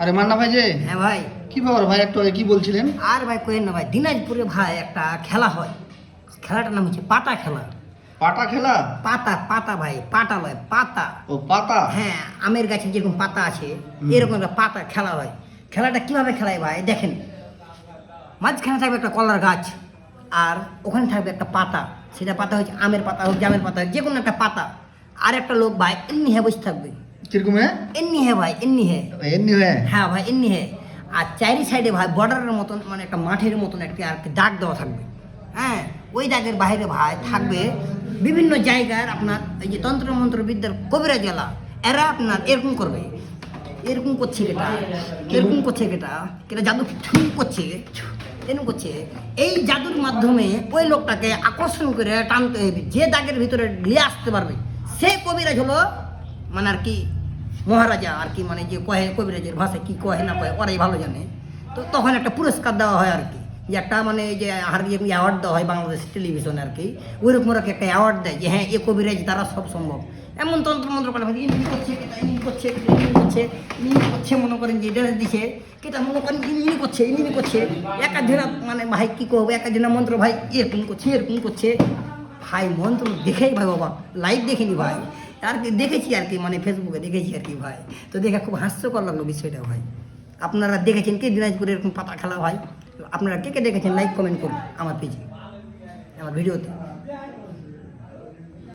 আরে মান্না ভাই যে হ্যাঁ ভাই। কি ব্যাপার ভাই, একটু আগে কি বলছিলেন? আর ভাই কোয়েন না ভাই, দিনাজপুরে ভাই একটা খেলা হয়। খেলাটার নাম হচ্ছে পাতা খেলা। পাটা খেলা? পাতা পাতা ভাই, পাতা লয় পাতা। ও পাতা। হ্যাঁ, আমের গাছে যেরকম পাতা আছে এরকম একটা পাতা খেলা হয়। খেলাটা কিভাবে খেলায় ভাই দেখেন, মাঝখানে থাকবে একটা কলার গাছ, আর ওখানে থাকবে একটা পাতা। সেটা পাতা হচ্ছে আমের পাতা হোক, জামের পাতা হোক, যে কোনো একটা পাতা। আর একটা লোক ভাই এমনি হ্যাঁ বসে থাকবে। কিরকম হ্যাঁ? এমনি হ্যাঁ ভাই, এমনি হ্যাঁ। এমনি হয়ে? হ্যাঁ ভাই, এমনি হ্যাঁ। আর চারি সাইডে ভাই বর্ডারের মতন, মানে একটা মাঠের মতন একটা আর কি দাগ দেওয়া থাকবে। হ্যাঁ, ওই দাগের বাইরে ভাই থাকবে বিভিন্ন জায়গার আপনার এই যে তন্ত্র মন্ত্র বিদ্যার কবিরা জেলা, এরা আপনার এরকম করবে। এরকম করছে কেটা, এরকম করছে কেটা, কেটা জাদু করছে, এরকম করছে। এই জাদুর মাধ্যমে ওই লোকটাকে আকর্ষণ করে টানতে হবে, যে দাগের ভিতরে নিয়ে আসতে পারবে সে কবিরাজ হলো মানে আর কি মহারাজা আর কি, মানে যে কহে কবিরাজের ভাষায় কি কহে না কহে ওরাই ভালো জানে। তো তখন একটা পুরস্কার দেওয়া হয় আর কি, যে একটা মানে যে আর কি অ্যাওয়ার্ড দেওয়া হয় বাংলাদেশ টেলিভিশনে আর কি, ওইরকম ওরা একটা অ্যাওয়ার্ড দেয় যে হ্যাঁ এ কবিরাজ দ্বারা সব সম্ভব। এমন তন্ত্রমন্ত্র করে ইনি করছে ইনি করছে ইনি করছে ইনি করছে, মনে করেন যে ড্রেস দিছে কেটা, মনে করেন ইনি করছে ইনি করছে। একাধিনা মানে ভাই কী করবো, একাধিনা মন্ত্র ভাই এরকম করছে এরকম করছে। ভাই মন্ত্র দেখেই ভাই বাবা, লাইভ দেখিনি ভাই, আর কি দেখেছি আর কি, মানে ফেসবুকে দেখেছি আর কি ভাই। তো দেখে খুব হাস্যকর লাগলো বিষয়টা ভাই। আপনারা দেখেছেন কি দিনাজপুরে এরকম পাতা খেলা ভাই? আপনারা কে কে দেখেছেন লাইক কমেন্ট করুন আমার পেজে, আমার ভিডিওতে।